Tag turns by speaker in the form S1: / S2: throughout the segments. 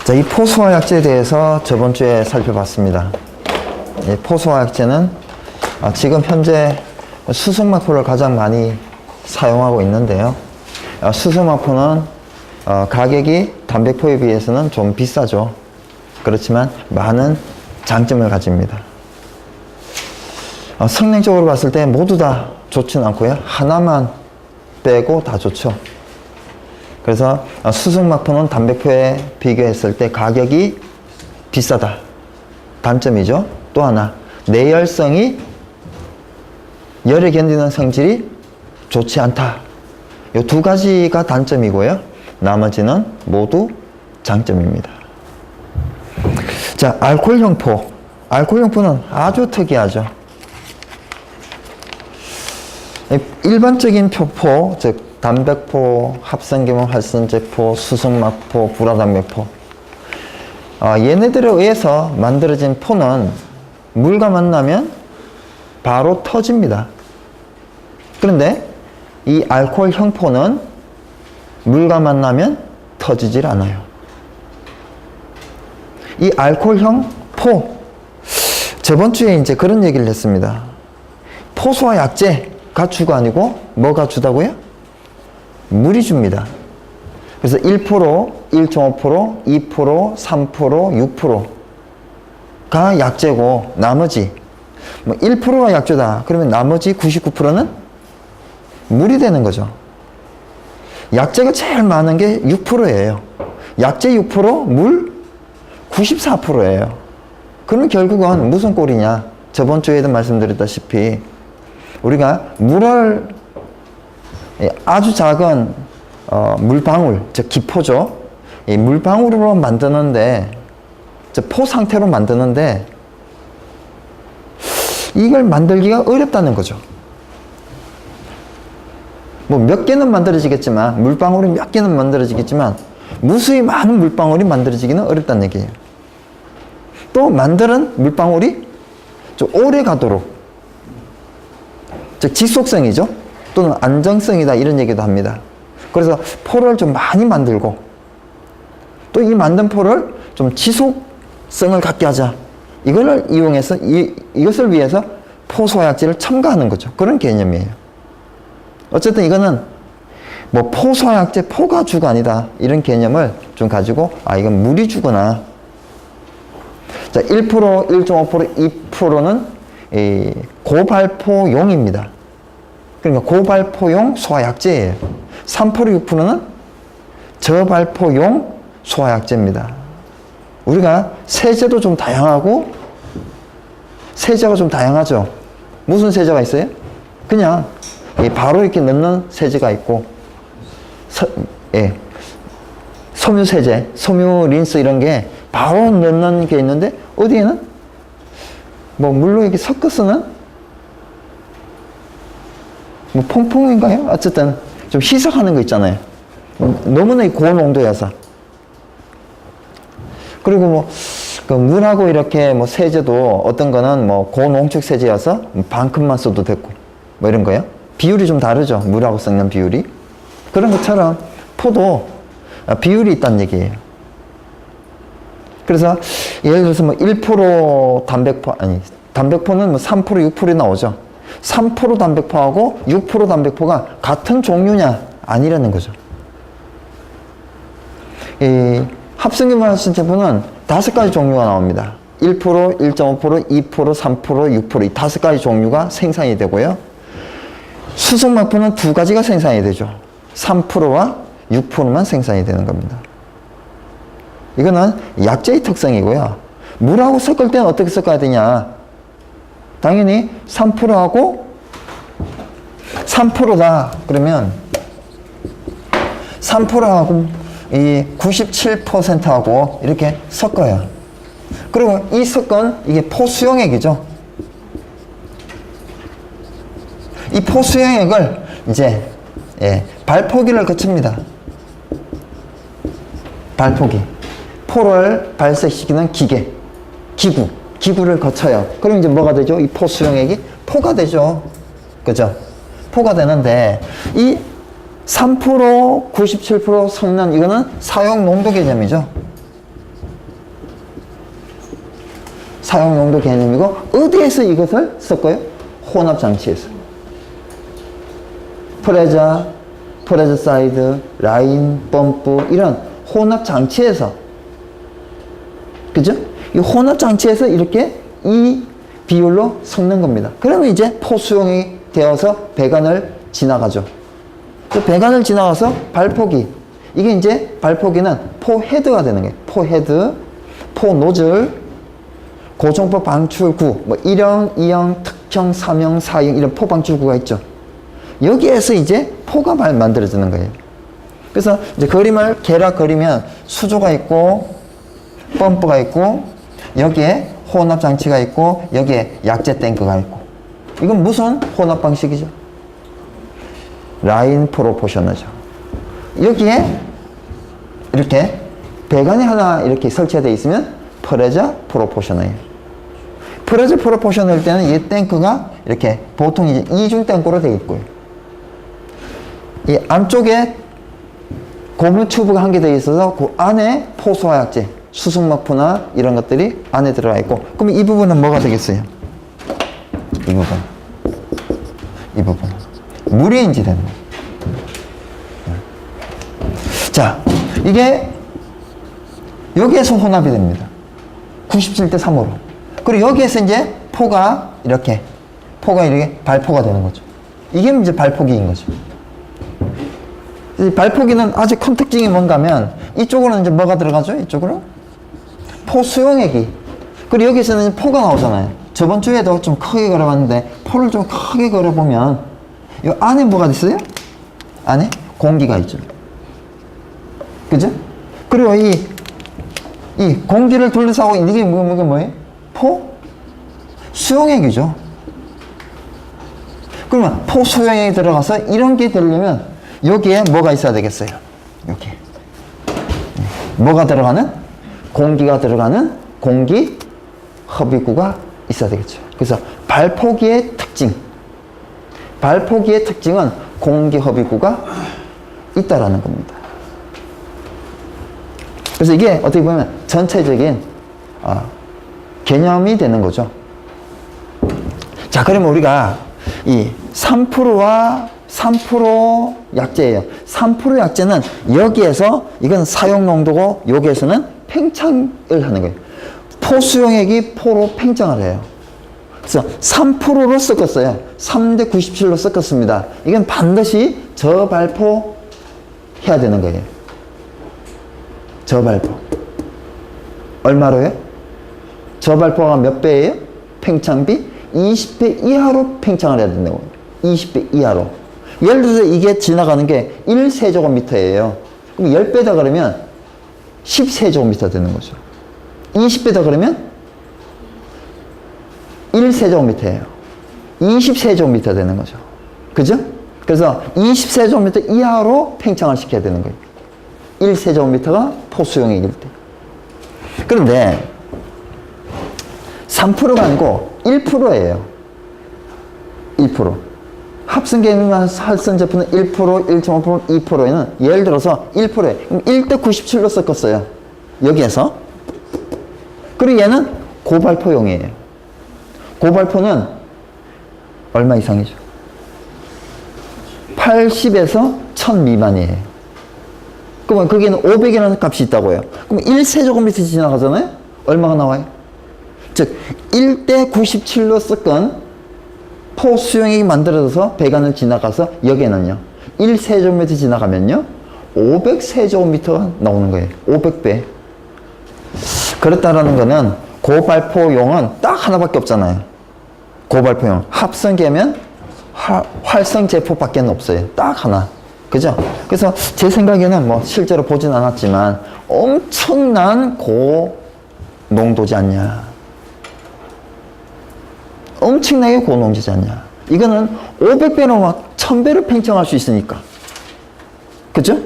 S1: 자, 이 포수화약제에 대해서 저번 주에 살펴봤습니다. 이 포수화약제는 지금 현재 수승마포를 가장 많이 사용하고 있는데요. 수승마포는 가격이 담백포에 비해서는 좀 비싸죠. 그렇지만 많은 장점을 가집니다. 성능적으로 봤을 때 모두 다 좋지는 않고요. 하나만 빼고 다 좋죠. 그래서 수승마포는 담백포에 비교했을 때 가격이 비싸다. 단점이죠. 또 하나, 내열성이 열에 견디는 성질이 좋지 않다. 이 두 가지가 단점이고요. 나머지는 모두 장점입니다. 자, 알코올형 포. 알코올형 포는 아주 특이하죠. 일반적인 표포, 즉 담백포, 합성계몽 활성제포, 수승마포, 불화담백포, 얘네들에 의해서 만들어진 포는 물과 만나면 바로 터집니다. 그런데 이 알코올형 포는 물과 만나면 터지질 않아요. 이 알코올형 포, 저번 주에 이제 그런 얘기를 했습니다. 포수화 약제가 주가 아니고 뭐가 주다고요? 물이 줍니다. 그래서 1%, 1.5%, 2%, 3%, 6%가 약제고 나머지 1%가 약제다. 그러면 나머지 99%는 물이 되는 거죠. 약제가 제일 많은 게 6%예요. 약제 6%, 물 94%예요. 그러면 결국은 무슨 꼴이냐? 저번 주에도 말씀드렸다시피 우리가 물을 아주 작은 물방울, 즉 기포죠. 이 물방울로 만드는데, 포 상태로 만드는데 이걸 만들기가 어렵다는 거죠. 뭐 몇 개는 만들어지겠지만, 물방울이 몇 개는 만들어지겠지만 무수히 많은 물방울이 만들어지기는 어렵다는 얘기예요. 또 만드는 물방울이 좀 오래 가도록, 즉 지속성이죠. 또는 안정성이다, 이런 얘기도 합니다. 그래서 포를 좀 많이 만들고 또 이 만든 포를 좀 지속성을 갖게 하자, 이걸 이용해서 이것을 위해서 포수화약제를 첨가하는 거죠. 그런 개념이에요. 어쨌든 이거는 뭐 포수화약제 포가 주가 아니다, 이런 개념을 좀 가지고 이건 물이 주구나. 자, 1%, 1.5%, 2%는 고발포용입니다. 그러니까 고발포용 소화약제예요. 3%, 6%는 저발포용 소화약제입니다. 우리가 세제도 좀 다양하고, 세제가 좀 다양하죠. 무슨 세제가 있어요? 그냥 바로 이렇게 넣는 세제가 있고, 섬유세제, 섬유 린스 이런 게 바로 넣는 게 있는데, 어디에는 뭐 물로 이렇게 섞어 쓰는 뭐 퐁퐁인가요? 어쨌든 좀 희석하는 거 있잖아요. 너무나 고농도여서. 그리고 뭐 그 물하고 이렇게 뭐 세제도 어떤 거는 뭐 고농축 세제여서 반컵만 써도 되고 뭐 이런 거요. 비율이 좀 다르죠. 물하고 섞는 비율이. 그런 것처럼 포도 비율이 있다는 얘기예요. 그래서 예를 들어서 뭐 1% 담백포, 담백포는 뭐 3%, 6% 나오죠. 3% 담백포하고 6% 담백포가 같은 종류냐? 아니라는 거죠. 이 합성계몽 활성제포는 5가지 종류가 나옵니다. 1%, 1.5%, 2%, 3%, 6% 이 5가지 종류가 생산이 되고요. 수승마포는 2가지가 생산이 되죠. 3%와 6%만 생산이 되는 겁니다. 이거는 약제의 특성이고요. 물하고 섞을 때는 어떻게 섞어야 되냐? 당연히 3%하고 3%다. 그러면 3%하고 이 97%하고 이렇게 섞어요. 그리고 이 섞은 이게 포수용액이죠. 이 포수용액을 이제 발포기를 거칩니다. 발포기. 포를 발색시키는 기구를 거쳐요. 그럼 이제 뭐가 되죠? 이 포수용액이 포가 되죠. 그죠? 포가 되는데, 이 3%, 97% 성난, 이거는 사용 농도 개념이죠. 사용 용도 개념이고, 어디에서 이것을 썼고요? 혼합 장치에서. 프레자, 프레자 사이드, 라인, 펌프, 이런 혼합 장치에서. 그죠? 이 혼합 장치에서 이렇게 이 비율로 섞는 겁니다. 그러면 이제 포 수용이 되어서 배관을 지나가죠. 배관을 지나가서 발포기. 이게 이제 발포기는 포 헤드가 되는 거예요. 포 헤드, 포 노즐, 고정포 방출구, 뭐 1형, 2형, 특형, 3형, 4형 이런 포 방출구가 있죠. 여기에서 이제 포가 만들어지는 거예요. 그래서 이제 그림을 개락 그리면 수조가 있고 펌프가 있고 여기에 혼합 장치가 있고 여기에 약제 탱크가 있고, 이건 무슨 혼합 방식이죠? 라인 프로포셔너죠. 여기에 이렇게 배관이 하나 이렇게 설치되어 있으면 프레저 프로포셔너예요. 프레저 프로포셔너일 때는 이 탱크가 이렇게 보통 이제 이중 탱크로 되어 있고요. 이 안쪽에 고무 튜브가 한 개 되어 있어서 그 안에 포수화 약제, 수승막푸나 이런 것들이 안에 들어가 있고, 그럼 이 부분은 뭐가 되겠어요? 이 부분. 이 부분. 물이 인지되는 거예요. 자, 이게 여기에서 혼합이 됩니다. 97대 3으로. 그리고 여기에서 이제 포가 이렇게 발포가 되는 거죠. 이게 이제 발포기인 거죠. 이 발포기는 아주 큰 특징이 뭔가 하면 이쪽으로는 이제 뭐가 들어가죠? 이쪽으로? 포 수용액이. 그리고 여기서는 포가 나오잖아요. 저번 주에도 좀 크게 걸어봤는데 포를 좀 크게 걸어보면 이 안에 뭐가 있어요? 안에 공기가 있죠. 그죠? 그리고 이 공기를 둘러싸고 이게 뭐예요? 포 수용액이죠. 그러면 포 수용액이 들어가서 이런 게 되려면 여기에 뭐가 있어야 되겠어요? 여기. 뭐가 들어가는? 공기가 들어가는 공기 흡입구가 있어야 되겠죠. 그래서 발포기의 특징. 발포기의 특징은 공기 흡입구가 있다라는 겁니다. 그래서 이게 어떻게 보면 전체적인 개념이 되는 거죠. 자, 그러면 우리가 이 3%와 3% 약제예요. 3% 약제는 여기에서 이건 사용 농도고 여기에서는 팽창을 하는 거예요. 포 수용액이 포로 팽창을 해요. 그래서 3%로 섞었어요. 3대 97로 섞었습니다. 이건 반드시 저발포 해야 되는 거예요. 저발포. 얼마로요? 저발포가 몇 배예요? 팽창비? 20배 이하로 팽창을 해야 된다고. 20배 이하로. 예를 들어서 이게 지나가는 게 1세제곱미터예요. 그럼 10배다 그러면 10세제곱미터 되는 거죠. 20배다 그러면 1세제곱미터예요. 20세제곱미터 되는 거죠. 그죠? 그래서 20세제곱미터 이하로 팽창을 시켜야 되는 거예요. 1세제곱미터가 포수용액일 때. 그런데 3%가 아니고 1%예요. 1%. 합성계미만 활성 제품은 1%, 1.5%, 2%에는 예를 들어서 1%에 1대 97로 섞었어요. 여기에서. 그리고 얘는 고발포용이에요. 고발포는 얼마 이상이죠? 80에서 1000 미만이에요. 그러면 거기에는 500이라는 값이 있다고요. 그럼 1세제곱미터 지나가잖아요? 얼마가 나와요? 즉 1대 97로 섞은 포 수용액이 만들어져서 배관을 지나가서 여기에는요 1세제곱미터 지나가면요 500세제곱미터가 나오는 거예요. 500배. 그렇다라는 거는 고발포용은 딱 하나밖에 없잖아요. 고발포용. 합성계면 활성제포밖에 없어요. 딱 하나. 그죠? 그래서 제 생각에는 뭐 실제로 보진 않았지만 엄청난 고농도지 않냐. 엄청나게 고농도지 않냐. 이거는 500배로 막 1000배로 팽창할 수 있으니까. 그죠?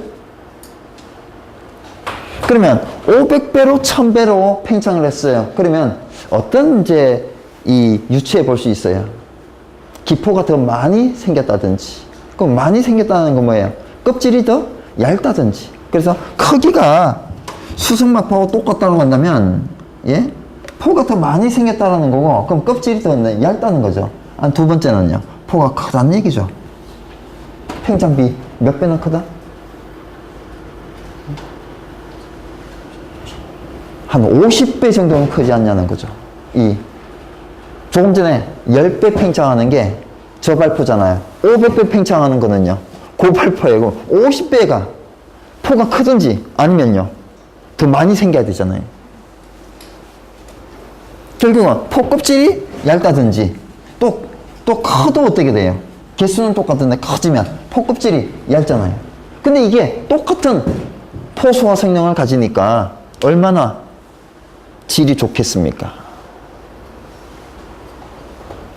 S1: 그러면 500배로 1000배로 팽창을 했어요. 그러면 어떤 이제 이 유추해 볼 수 있어요. 기포가 더 많이 생겼다든지. 그럼 많이 생겼다는 건 뭐예요? 껍질이 더 얇다든지. 그래서 크기가 수승막하고 똑같다고 한다면, 예? 포가 더 많이 생겼다는 거고, 그럼 껍질이 더 얇다는 거죠. 두 번째는요, 포가 크다는 얘기죠. 팽창비 몇 배나 크다? 한 50배 정도는 크지 않냐는 거죠. 조금 전에 10배 팽창하는 게 저발포잖아요. 500배 팽창하는 거는요, 고발포이고, 50배가 포가 크든지 아니면요, 더 많이 생겨야 되잖아요. 결국은 포 껍질이 얇다든지, 또 커도 어떻게 돼요? 개수는 똑같은데 커지면 포 껍질이 얇잖아요. 근데 이게 똑같은 포 소화 성능을 가지니까 얼마나 질이 좋겠습니까?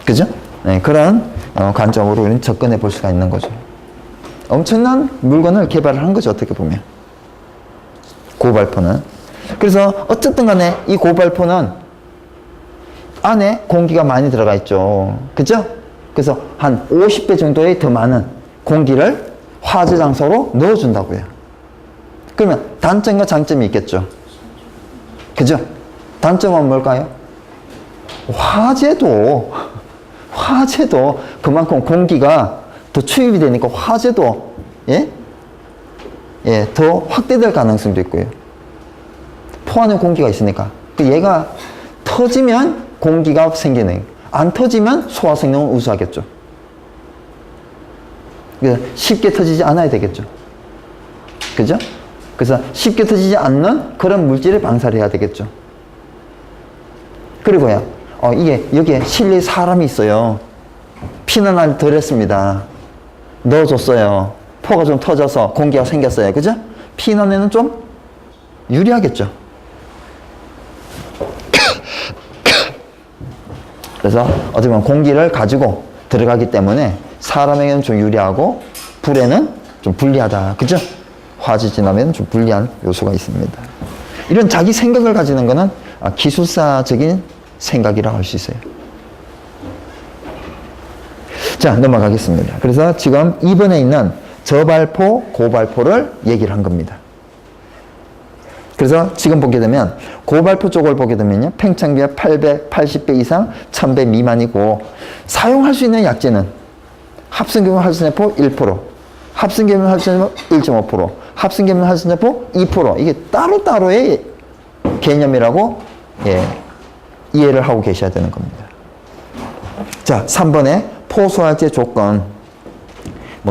S1: 그죠? 네, 그런 관점으로 우리는 접근해 볼 수가 있는 거죠. 엄청난 물건을 개발을 한 거죠, 어떻게 보면. 고발포는. 그래서 어쨌든 간에 이 고발포는 안에 공기가 많이 들어가 있죠. 그죠? 그래서 한 50배 정도의 더 많은 공기를 화재 장소로 넣어준다고요. 그러면 단점과 장점이 있겠죠. 그죠? 단점은 뭘까요? 화재도 그만큼 공기가 더 투입이 되니까 화재도 더 확대될 가능성도 있고요. 포 안에 공기가 있으니까 얘가 터지면 공기가 생기는, 안 터지면 소화 성능은 우수하겠죠. 쉽게 터지지 않아야 되겠죠. 그죠? 그래서 쉽게 터지지 않는 그런 물질을 방사를 해야 되겠죠. 그리고요, 여기에 실내에 사람이 있어요. 피난을 덜 했습니다. 넣어줬어요. 포가 좀 터져서 공기가 생겼어요. 그죠? 피난에는 좀 유리하겠죠. 그래서 어떻게 보면 공기를 가지고 들어가기 때문에 사람에게는 좀 유리하고 불에는 좀 불리하다. 그죠? 화재 진압에는 좀 불리한 요소가 있습니다. 이런 자기 생각을 가지는 거는 기술사적인 생각이라고 할 수 있어요. 자, 넘어가겠습니다. 그래서 지금 2번에 있는 저발포, 고발포를 얘기를 한 겁니다. 그래서 지금 보게 되면 고발포 쪽을 보게 되면요, 팽창비가 880배 이상 1000배 미만이고, 사용할 수 있는 약재는 합성계면 할수내포 1%, 합성계면 할수내포 1.5%, 합성계면 할수내포 2%. 이게 따로따로의 개념이라고 이해를 하고 계셔야 되는 겁니다. 자, 3번에 포소화제 조건,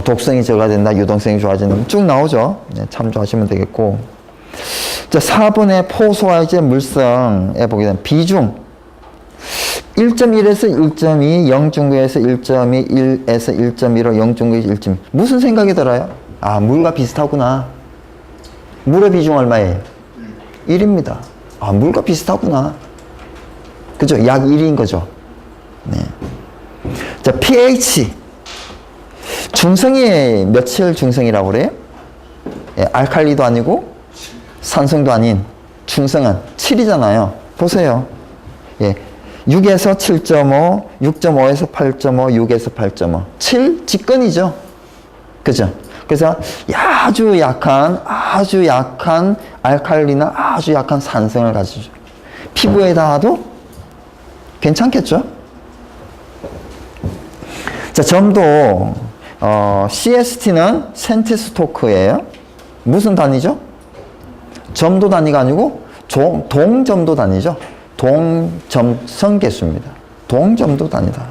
S1: 독성이 저하된다, 유동성이 좋아진다, 쭉 나오죠. 참조하시면 되겠고. 자, 4번의 포소화제 물성에 보게 되면 비중 1.1에서 1.2, 0.9에서 1.2, 1에서 1.15, 0.9에서 1.2. 무슨 생각이 들어요? 물과 비슷하구나. 물의 비중 얼마예요? 1입니다. 물과 비슷하구나. 그죠? 약 1인 거죠. 네. 자, pH. 중성이 며칠 중성이라고 그래요? 알칼리도 아니고 산성도 아닌 중성은 7이잖아요. 보세요. 6에서 7.5, 6.5에서 8.5, 6에서 8.5. 7 직근이죠. 그죠? 그래서 아주 약한 알칼리나 아주 약한 산성을 가지죠. 피부에 닿아도 괜찮겠죠? 자, 점도, CST는 센티스토크예요. 무슨 단위죠? 점도 단위가 아니고 동점도 단위죠. 동점성 개수입니다. 동점도 단위다.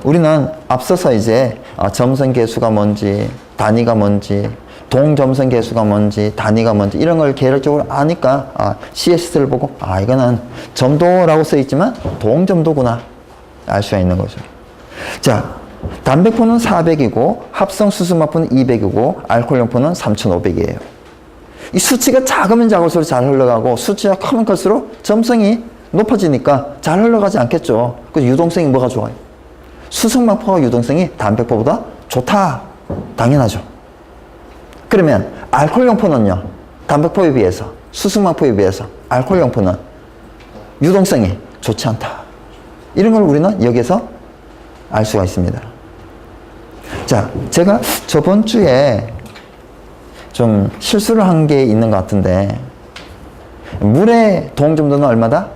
S1: 우리는 앞서서 이제 점성 개수가 뭔지, 단위가 뭔지, 동점성 개수가 뭔지, 단위가 뭔지 이런 걸 계획적으로 아니까 CST를 보고 이거는 점도라고 써 있지만 동점도구나 알 수가 있는 거죠. 자, 담배포는 400이고 합성 수수마포는 200이고 알코올용포는 3500이에요. 이 수치가 작으면 작을수록 잘 흘러가고 수치가 크면 클수록 점성이 높아지니까 잘 흘러가지 않겠죠. 그래서 유동성이 뭐가 좋아요? 수승마포가 유동성이 담배포보다 좋다. 당연하죠. 그러면 알코올용포는요, 담배포에 비해서, 수승마포에 비해서 알코올용포는 유동성이 좋지 않다. 이런 걸 우리는 여기에서 알 수가 있습니다. 자, 제가 저번 주에 좀 실수를 한 게 있는 것 같은데, 물의 동점도는 얼마다?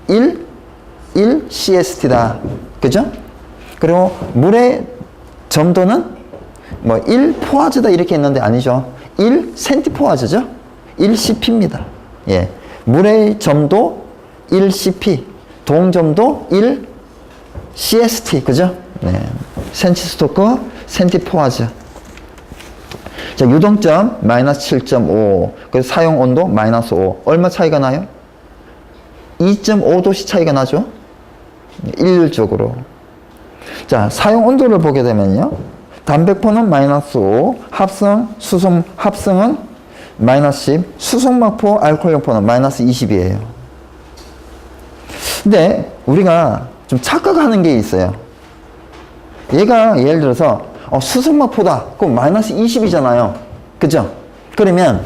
S1: 1 CST다. 그죠? 그리고 물의 점도는 뭐 1 포화즈다 이렇게 했는데 아니죠. 1 센티포화즈죠. 1 CP입니다. 예. 물의 점도 1 CP, 동점도 1 CST. 그죠? 네. 센티스토크, 센티포화즈. 자, 유동점 마이너스 7.5. 그리고 사용 온도 마이너스 5. 얼마 차이가 나요? 2.5도씨 차이가 나죠? 일률적으로. 자, 사용 온도를 보게 되면요. 담백포는 마이너스 5, 합성, 수성, 합성은 마이너스 10, 수성막포, 알코올용포는 마이너스 20이에요. 근데 우리가 좀 착각하는 게 있어요. 얘가 예를 들어서 수성막포다. 그럼 마이너스 20이잖아요. 그죠? 그러면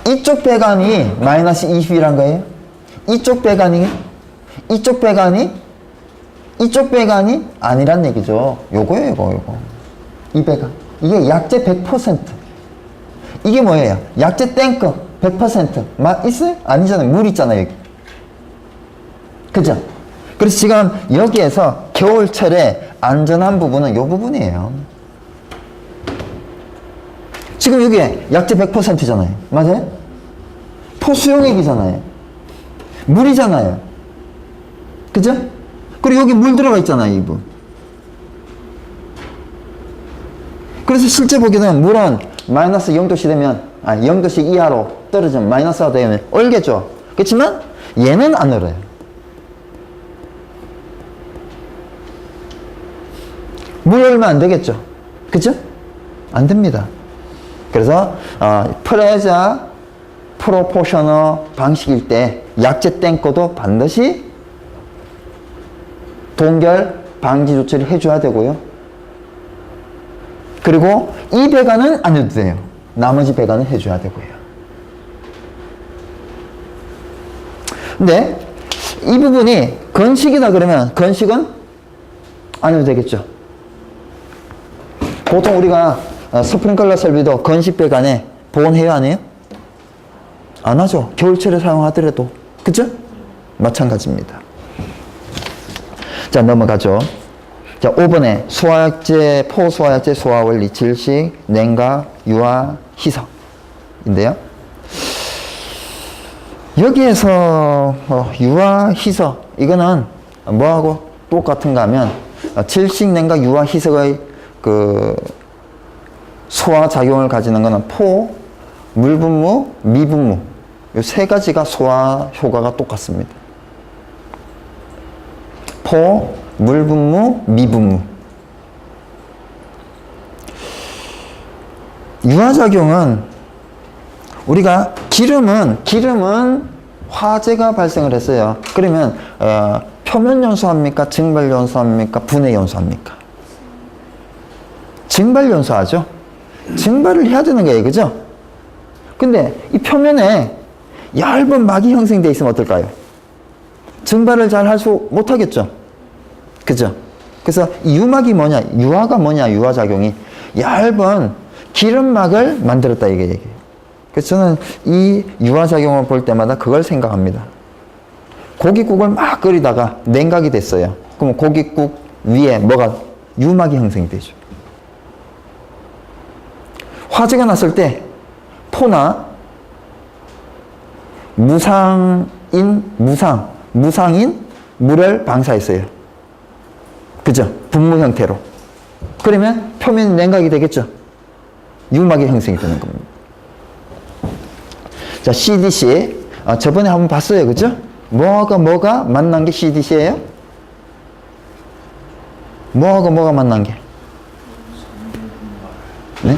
S1: 이쪽 배관이 마이너스 20이란 거예요. 이쪽 배관이 아니란 얘기죠. 요거예요, 요거. 이 배관. 이게 약재 100%. 이게 뭐예요? 약재 탱크 100%. 있어요? 아니잖아요. 물 있잖아요, 여기. 그죠? 그래서 지금 여기에서 겨울철에 안전한 부분은 요 부분이에요. 지금 여기에 약재 100%잖아요. 맞아요? 포수용액이잖아요. 물이잖아요. 그죠? 그리고 여기 물 들어가 있잖아요, 이분. 그래서 실제 보게 되면 물은 마이너스 0도씨 되면, 0도씨 이하로 떨어지면 마이너스가 되면 얼겠죠. 그렇지만 얘는 안 얼어요. 물 얼면 안 되겠죠. 그죠? 안 됩니다. 그래서 프레자 프로포셔너 방식일 때 약재 탱커도 반드시 동결 방지 조치를 해줘야 되고요. 그리고 이 배관은 안 해도 돼요. 나머지 배관은 해줘야 되고요. 근데 이 부분이 건식이다 그러면 건식은 안 해도 되겠죠. 보통 우리가 스프링클러 설비도 건식 배관에 보온해요, 안 해요? 안 하죠. 겨울철에 사용하더라도. 그죠? 마찬가지입니다. 자, 넘어가죠. 자, 5번에 소화약제, 포소화약제, 소화원리, 질식, 냉각, 유화, 희석인데요. 여기에서 유화, 희석 이거는 뭐하고 똑같은가 하면 질식, 냉각, 유화, 희석의 그 소화 작용을 가지는 거는 포, 물분무, 미분무 이 세 가지가 소화 효과가 똑같습니다. 포, 물분무, 미분무. 유화작용은 우리가 기름은 화재가 발생을 했어요. 그러면 표면 연소합니까? 증발 연소합니까? 분해 연소합니까? 증발 연소하죠. 증발을 해야 되는 거예요. 그죠? 근데 이 표면에 얇은 막이 형성되어 있으면 어떨까요? 증발을 잘 할 수 못하겠죠. 그죠? 그래서 이 유막이 뭐냐? 유화가 뭐냐? 유화작용이 얇은 기름막을 만들었다 이게 얘기예요. 그래서 저는 이 유화작용을 볼 때마다 그걸 생각합니다. 고깃국을 막 끓이다가 냉각이 됐어요. 그럼 고깃국 위에 뭐가 유막이 형성이 되죠. 화재가 났을 때 포나 무상인 물을 방사했어요. 그죠? 분무 형태로. 그러면 표면이 냉각이 되겠죠? 유막이 형성이 되는 겁니다. 자, CDC. 저번에 한번 봤어요. 그죠? 뭐가 만난 게 CDC예요? 뭐가 만난 게? 네?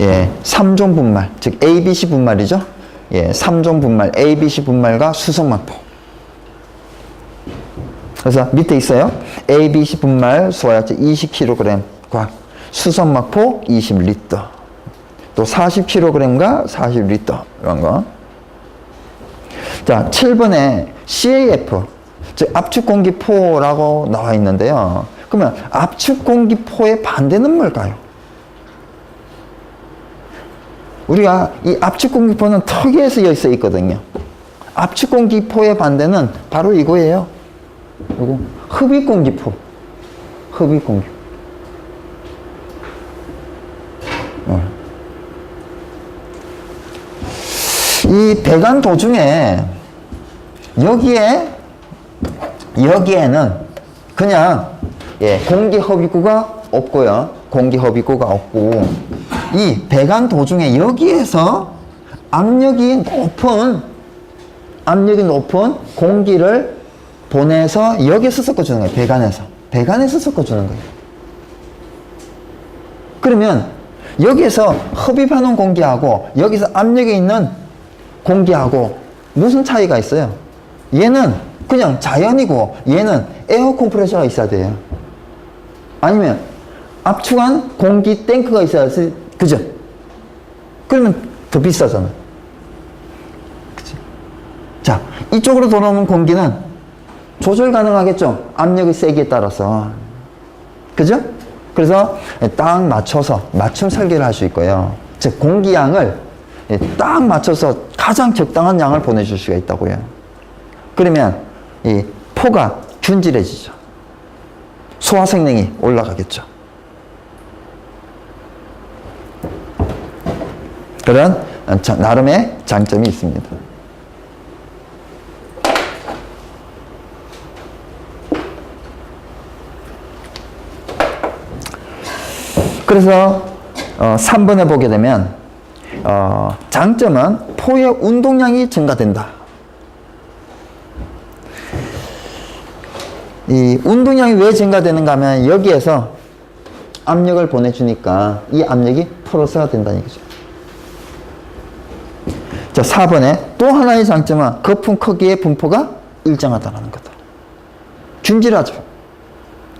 S1: 예, 3종 분말. 즉, ABC 분말이죠? 예, 3종 분말. ABC 분말과 수성막포. 그래서 밑에 있어요. ABC 분말 소화약제 20kg과 수성막포 20L. 또 40kg과 40L. 이런 거. 자, 7번에 CAF. 즉, 압축공기포라고 나와 있는데요. 그러면 압축공기포의 반대는 뭘까요? 우리가 이 압축공기포는 턱에 쓰여 있거든요. 압축공기포의 반대는 바로 이거예요. 이거 흡입공기포. 흡입공기포. 이 배관 도중에 여기에는 그냥 공기 흡입구가 없고요. 공기 흡입구가 없고 이 배관 도중에 여기에서 압력이 높은 공기를 보내서 여기서 섞어주는 거예요. 배관에서 섞어주는 거예요. 그러면 여기에서 흡입하는 공기하고 여기서 압력이 있는 공기하고 무슨 차이가 있어요? 얘는 그냥 자연이고 얘는 에어 컴프레서가 있어야 돼요. 아니면 압축한 공기 탱크가 있어야지, 그죠? 그러면 더 비싸잖아. 그치? 자, 이쪽으로 돌아오는 공기는 조절 가능하겠죠? 압력의 세기에 따라서. 그죠? 그래서 딱 맞춰서 맞춤 설계를 할 수 있고요. 즉, 공기양을 딱 맞춰서 가장 적당한 양을 보내줄 수가 있다고요. 그러면 이 포가 균질해지죠. 소화성능이 올라가겠죠. 그런 나름의 장점이 있습니다. 그래서 3번에 보게 되면 장점은 포의 운동량이 증가된다. 이 운동량이 왜 증가되는가 하면 여기에서 압력을 보내주니까 이 압력이 플러스가 된다는 얘기죠. 자, 4번에 또 하나의 장점은 거품 크기의 분포가 일정하다는 거다. 균질하죠.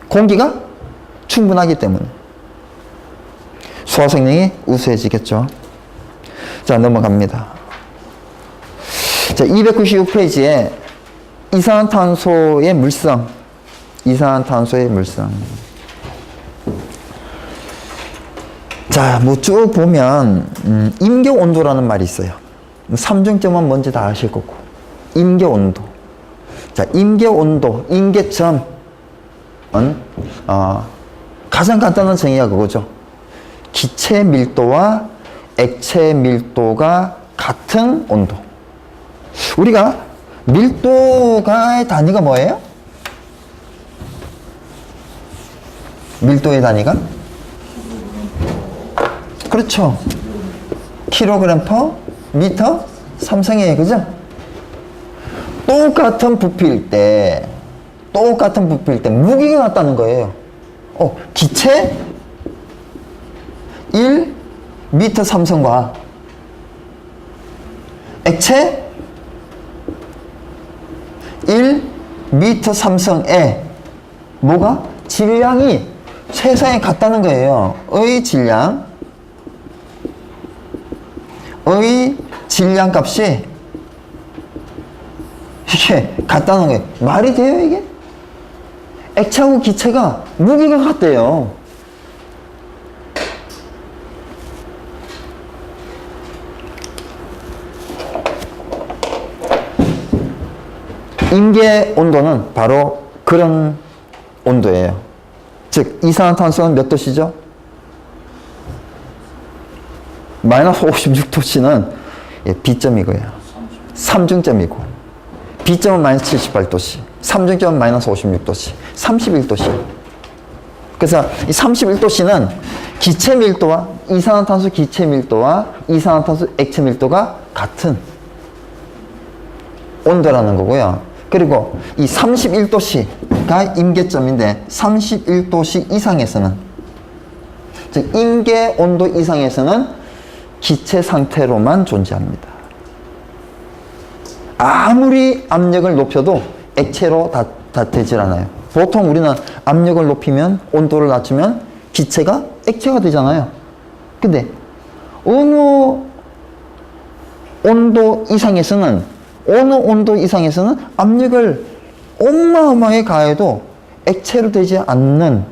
S1: 공기가 충분하기 때문에 소화 성능이 우수해지겠죠. 자, 넘어갑니다. 자, 296페이지에 이산화탄소의 물성. 자, 뭐 쭉 보면 임계 온도라는 말이 있어요. 삼중점은 뭔지 다 아실 거고. 임계 온도. 자, 임계 온도, 임계점은 가장 간단한 정의가 그거죠. 기체 밀도와 액체 밀도가 같은 온도. 우리가 밀도의 단위가 뭐예요? 밀도의 단위가? 그렇죠. 킬로그램 퍼 미터 삼성이에요. 그죠? 똑같은 부피일 때 무게가 같다는 거예요. 기체 1 미터 삼성과 액체 1 미터 삼성의 뭐가? 질량이 세상에 같다는 거예요. 의 질량 값이 이게 같다는 거예요. 말이 돼요, 이게? 액체하고 기체가 무게가 같대요. 임계 온도는 바로 그런 온도예요. 즉, 이산화탄소는 몇 도씨죠? 마이너스 56도씨는 B점이고요. 삼중점이고. B점은 마이너스 78도씨. 삼중점은 마이너스 56도씨. 31도씨. 그래서 이 31도씨는 기체 밀도와 이산화탄소 기체 밀도와 이산화탄소 액체 밀도가 같은 온도라는 거고요. 그리고 이 31도씨가 임계점인데 31도씨 이상에서는, 즉 임계 온도 이상에서는 기체 상태로만 존재합니다. 아무리 압력을 높여도 액체로 다 되질 않아요. 보통 우리는 압력을 높이면, 온도를 낮추면 기체가 액체가 되잖아요. 근데 어느 온도 이상에서는 압력을 어마어마하게 가해도 액체로 되지 않는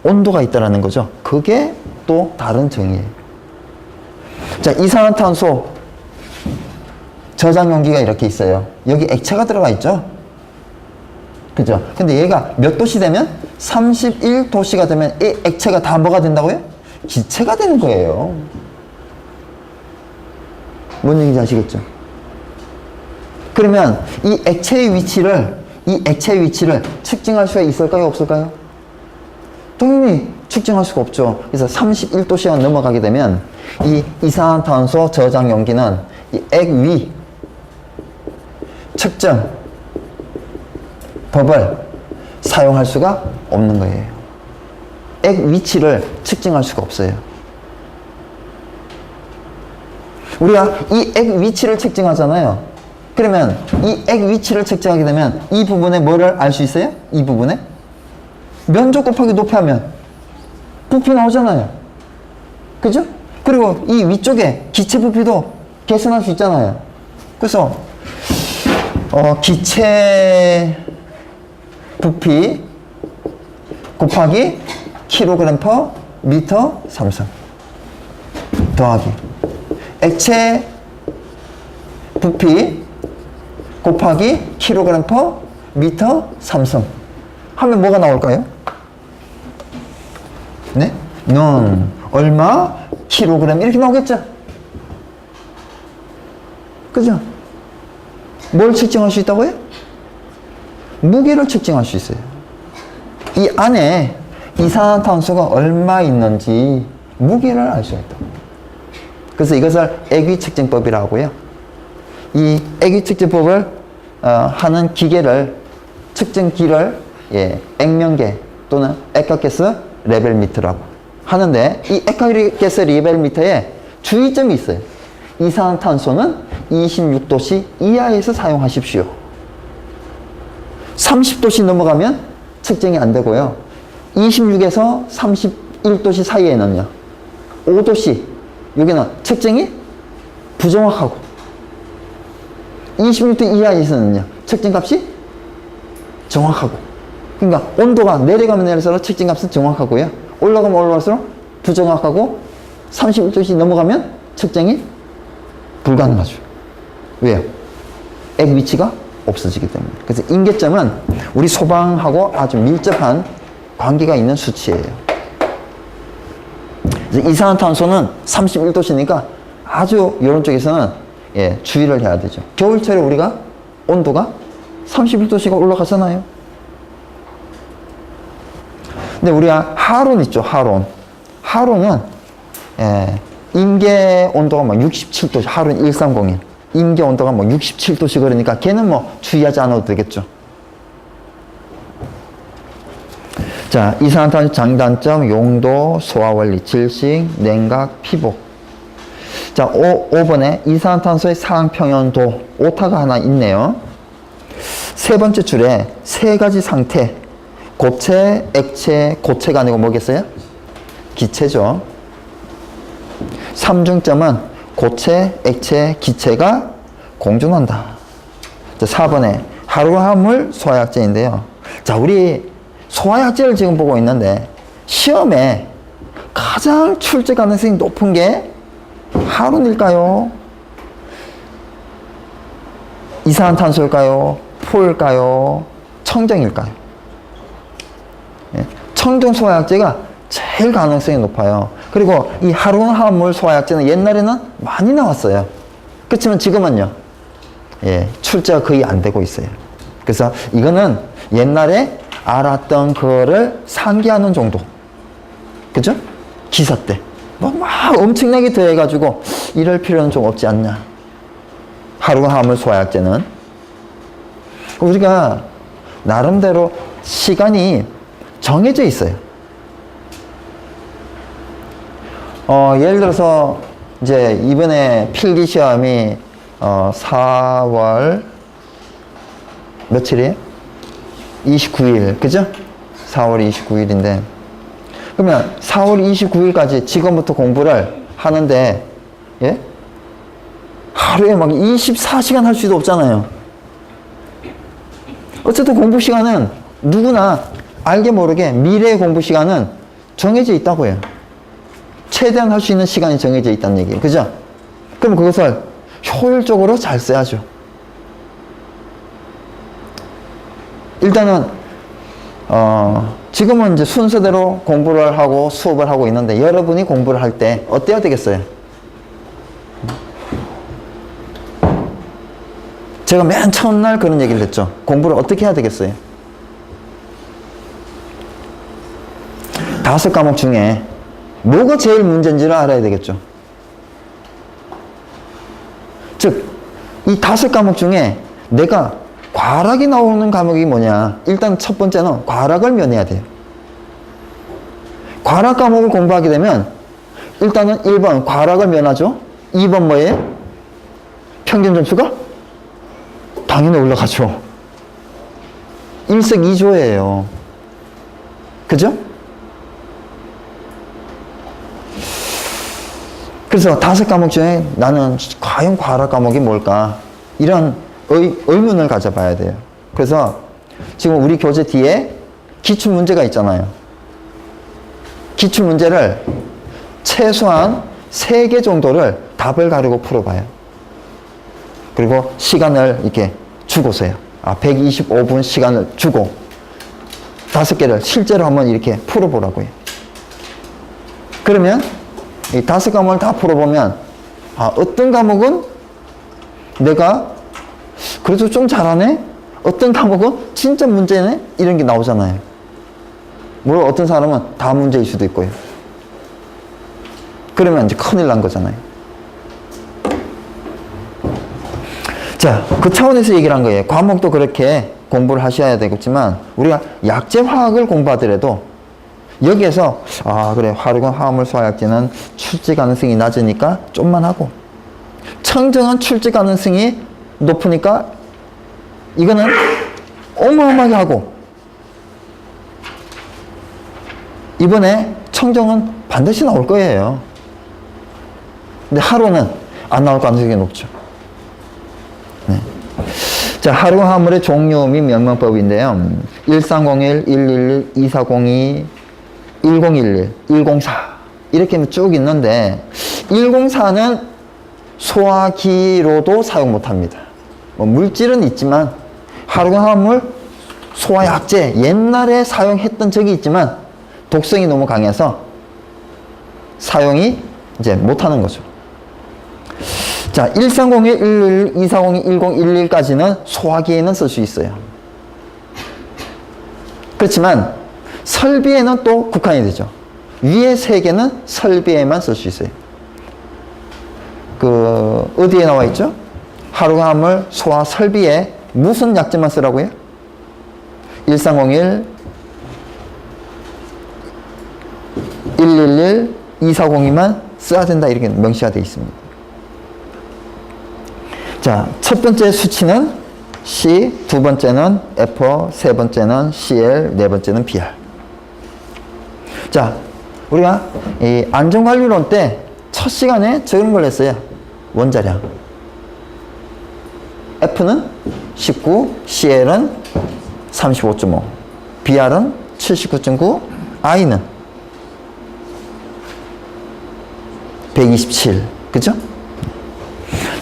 S1: 온도가 있다는 거죠. 그게 또 다른 정의예요. 자, 이산화탄소. 저장 용기가 이렇게 있어요. 여기 액체가 들어가 있죠. 그죠? 근데 얘가 몇 도씨 되면? 31도씨가 되면 이 액체가 다 뭐가 된다고요? 기체가 되는 거예요. 뭔 얘기인지 아시겠죠? 그러면 이 액체의 위치를 측정할 수가 있을까요? 없을까요? 당연히 측정할 수가 없죠. 그래서 31도씨가 넘어가게 되면 이 이산화탄소 저장 용기는 이 액위 측정 법을 사용할 수가 없는 거예요. 액 위치를 측정할 수가 없어요. 우리가 이 액 위치를 측정하잖아요. 그러면 이 액 위치를 측정하게 되면 이 부분에 뭐를 알 수 있어요? 이 부분에 면적 곱하기 높이 하면 부피 나오잖아요. 그죠? 그리고 이 위쪽에 기체 부피도 계산할 수 있잖아요. 그래서 기체 부피 곱하기 킬로그램 퍼 미터 삼성 더하기 액체 부피 곱하기 킬로그램 퍼 미터 삼성 하면 뭐가 나올까요? 네? 넌 얼마 킬로그램 이렇게 나오겠죠? 그죠? 뭘 측정할 수 있다고요? 무게를 측정할 수 있어요. 이 안에 이산화탄소가 얼마 있는지 무게를 알 수가 있다. 그래서 이것을 액위 측정법이라고 하고요. 이 액위 측정법을 하는 기계를 측정기를 액면계 또는 액화가스 레벨미터라고 하는데 이 액화가스 레벨미터에 주의점이 있어요. 이산화탄소는 26도씨 이하에서 사용하십시오. 30도씨 넘어가면 측정이 안 되고요. 26에서 31도씨 사이에는요. 5도씨 여기는 측정이 부정확하고 26도 이하에서는요. 측정값이 정확하고 그러니까 온도가 내려가면 내릴수록 측정값은 정확하고요. 올라가면 올라갈수록 부정확하고 31도씨 넘어가면 측정이 불가능하죠. 왜요? 액 위치가 없어지기 때문에. 그래서 임계점은 우리 소방하고 아주 밀접한 관계가 있는 수치예요. 이산화탄소는 31도씨니까 아주 이런 쪽에서는 주의를 해야 되죠. 겨울철에 우리가 온도가 31도씨가 올라가잖아요. 근데 우리가 하론 있죠. 하론은 임계 온도가 막 67도씨, 하론 1301. 임계 온도가 뭐 67도씨 그러니까 걔는 뭐 주의하지 않아도 되겠죠. 자, 이산화탄소 장단점, 용도, 소화 원리, 질식, 냉각, 피복. 자, 5번에 이산화탄소의 상평연도, 오타가 하나 있네요. 세 번째 줄에 세 가지 상태, 고체, 액체, 고체가 아니고 뭐겠어요? 기체죠. 삼중점은 고체, 액체, 기체가 공존한다. 자, 4번에 하루화물 소화약제인데요. 자, 우리 소화약제를 지금 보고 있는데 시험에 가장 출제 가능성이 높은 게 하론일까요? 이산화탄소일까요? 포일까요? 청정일까요? 청정 소화약제가 제일 가능성이 높아요. 그리고 이 하루화물 소화약제는 옛날에는 많이 나왔어요. 그렇지만 지금은요, 출제가 거의 안 되고 있어요. 그래서 이거는 옛날에 알았던 거를 상기하는 정도. 그죠? 기사 때. 뭐 막 엄청나게 더해가지고 이럴 필요는 좀 없지 않냐. 하루화물 소화약제는. 우리가 나름대로 시간이 정해져 있어요. 예를 들어서 이제 이번에 필기 시험이 4월 며칠이에요? 29일, 그죠? 4월 29일인데 그러면 4월 29일까지 지금부터 공부를 하는데 하루에 막 24시간 할 수도 없잖아요. 어쨌든 공부 시간은 누구나 알게 모르게 미래의 공부 시간은 정해져 있다고 해요. 최대한 할 수 있는 시간이 정해져 있다는 얘기예요. 그죠? 그럼 그것을 효율적으로 잘 써야죠. 일단은 지금은 이제 순서대로 공부를 하고 수업을 하고 있는데 여러분이 공부를 할 때 어때야 되겠어요? 제가 맨 첫날 그런 얘기를 했죠. 공부를 어떻게 해야 되겠어요? 5과목 중에 뭐가 제일 문제인지를 알아야 되겠죠. 즉, 이 5과목 중에 내가 과락이 나오는 과목이 뭐냐. 일단 첫 번째는 과락을 면해야 돼요. 과락 과목을 공부하게 되면 일단은 1번 과락을 면하죠. 2번 뭐예요? 평균 점수가 당연히 올라가죠. 일석이조예요. 그죠? 그래서 5과목 중에 나는 과연 과락 과목이 뭘까? 이런 의문을 가져봐야 돼요. 그래서 지금 우리 교재 뒤에 기출문제가 있잖아요. 기출문제를 최소한 3개 정도를 답을 가리고 풀어봐요. 그리고 시간을 이렇게 주고서요. 125분 시간을 주고 5개를 실제로 한번 이렇게 풀어보라고요. 그러면 이 5과목을 다 풀어보면 어떤 과목은 내가 그래도 좀 잘하네? 어떤 과목은 진짜 문제네? 이런 게 나오잖아요. 물론 어떤 사람은 다 문제일 수도 있고요. 그러면 이제 큰일 난 거잖아요. 자, 그 차원에서 얘기를 한 거예요. 과목도 그렇게 공부를 하셔야 되겠지만 우리가 약재화학을 공부하더라도 여기에서 그래 화르곤 화합물 소화약제는 출제 가능성이 낮으니까 좀만 하고 청정은 출제 가능성이 높으니까 이거는 어마어마하게 하고 이번에 청정은 반드시 나올 거예요. 근데 하루는 안 나올 가능성이 높죠. 네. 자, 하르곤 화합물의 종류 및 명명법인데요. 1301, 111, 2402, 1011, 104 이렇게 쭉 있는데 104는 소화기로도 사용 못합니다. 물질은 있지만 하르곤 화합물 소화약제 옛날에 사용했던 적이 있지만 독성이 너무 강해서 사용이 이제 못하는 거죠. 자, 1301, 111, 2402, 1011까지는 소화기에는 쓸 수 있어요. 그렇지만 설비에는 또 국한이 되죠. 위에 3개는 설비에만 쓸 수 있어요. 어디에 나와 있죠? 하르곤 화합물 소화 설비에 무슨 약제만 쓰라고요? 1301, 111, 2402만 써야 된다 이렇게 명시가 되어 있습니다. 자, 첫 번째 수치는 C, 두 번째는 F, 세 번째는 CL, 네 번째는 BR. 자, 우리가 이 안전관리론 때 첫 시간에 저런 걸 했어요. 원자량. F는 19, CL은 35.5, BR은 79.9, I는 127. 그죠?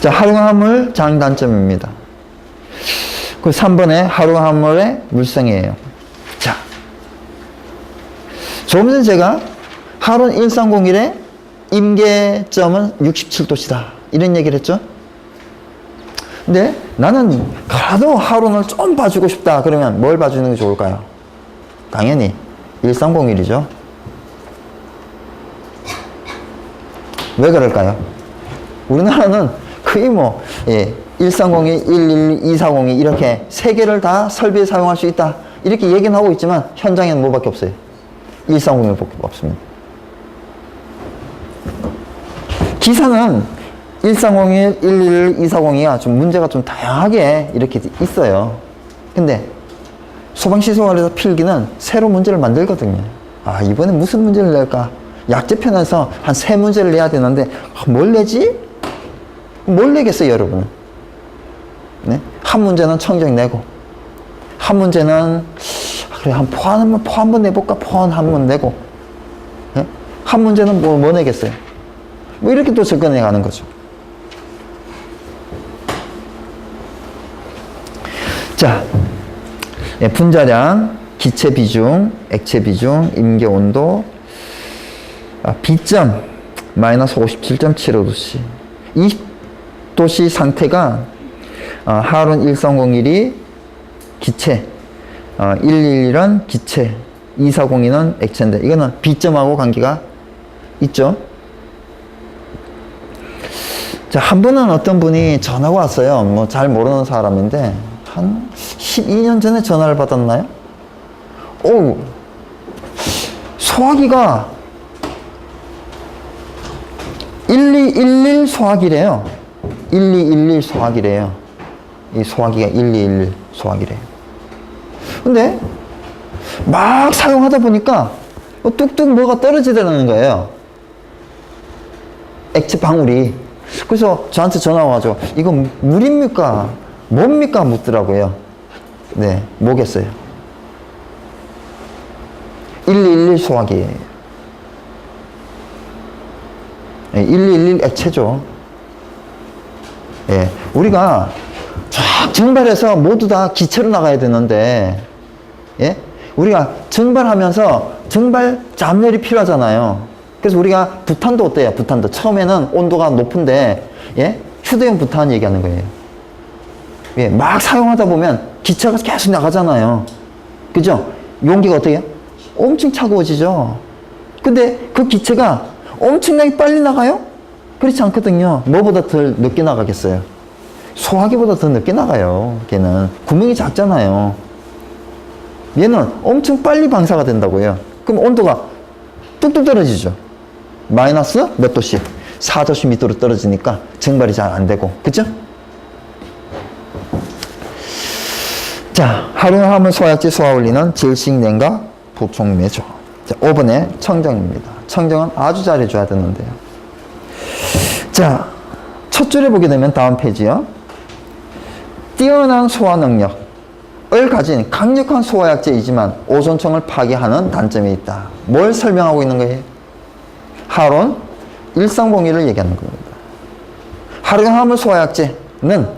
S1: 자, 하르곤 화합물 장단점입니다. 그 3번에 하르곤 화합물의 물성이에요. 자, 조금 전에 제가 하론 1301의 임계점은 67도씨다. 이런 얘기를 했죠. 근데 나는 그래도 하론을 좀 봐주고 싶다. 그러면 뭘 봐주는 게 좋을까요? 당연히 1301이죠. 왜 그럴까요? 우리나라는 거의 1302, 111, 2402 이렇게 3개를 다 설비에 사용할 수 있다. 이렇게 얘기는 하고 있지만 현장에는 뭐밖에 없어요? 1301밖에 없습니다. 기사는 1301, 111, 2402가 좀 문제가 좀 다양하게 이렇게 있어요. 근데 소방시설에서 필기는 새로 문제를 만들거든요. 이번에 무슨 문제를 낼까? 약제편에서 한 3문제를 내야 되는데 뭘 내지? 뭘 내겠어요, 여러분은? 네? 한 문제는 청정 내고 한 문제는 그래 포 한번 내볼까? 포 한번 내고 네? 한 문제는 뭐 내겠어요? 이렇게 또 접근해 가는 거죠. 자, 예, 분자량, 기체 비중, 액체 비중, 임계 온도, B점 마이너스 57.75도씨. 이 도시 상태가 하론 1301이 기체, 111은 기체, 2402는 액체인데 이거는 B점하고 관계가 있죠. 자, 한 번은 어떤 분이 전화가 왔어요. 뭐 잘 모르는 사람인데 한 12년 전에 전화를 받았나요? 오, 소화기가 1211 소화기래요. 1211 소화기래요. 이 소화기가 1211 소화기래요. 근데 막 사용하다 보니까 뚝뚝 뭐가 떨어지더라는 거예요. 액체 방울이. 그래서 저한테 전화 와가지고 이거 물입니까? 뭡니까? 묻더라고요. 네, 뭐겠어요? 1211 소화기예요. 111 액체죠. 예, 우리가 쫙 증발해서 모두 다 기체로 나가야 되는데, 예? 우리가 증발하면서 증발 잠열이 필요하잖아요. 그래서 우리가 부탄도 어때요? 부탄도 처음에는 온도가 높은데, 예? 휴대용 부탄 얘기하는 거예요. 예, 막 사용하다 보면 기체가 계속 나가잖아요. 그죠? 용기가 어떻게 해요? 엄청 차가워지죠. 근데 그 기체가 엄청나게 빨리 나가요? 그렇지 않거든요. 뭐보다 더 늦게 나가겠어요? 소화기보다 더 늦게 나가요. 걔는 구멍이 작잖아요. 얘는 엄청 빨리 방사가 된다고요. 그럼 온도가 뚝뚝 떨어지죠. 마이너스 몇 도씩? 4도씩 밑으로 떨어지니까 증발이 잘 안 되고, 그죠? 자, 하루하물 소화약제 소화원리는 질식 냉각 부촉매죠. 자, 5번에 청정입니다. 청정은 아주 잘해줘야 되는데요. 자, 첫 줄에 보게 되면 다음 페이지요. 뛰어난 소화 능력을 가진 강력한 소화약제이지만 오존층을 파괴하는 단점이 있다. 뭘 설명하고 있는 거예요? 하론 1301을 얘기하는 겁니다. 하루하물 소화약제는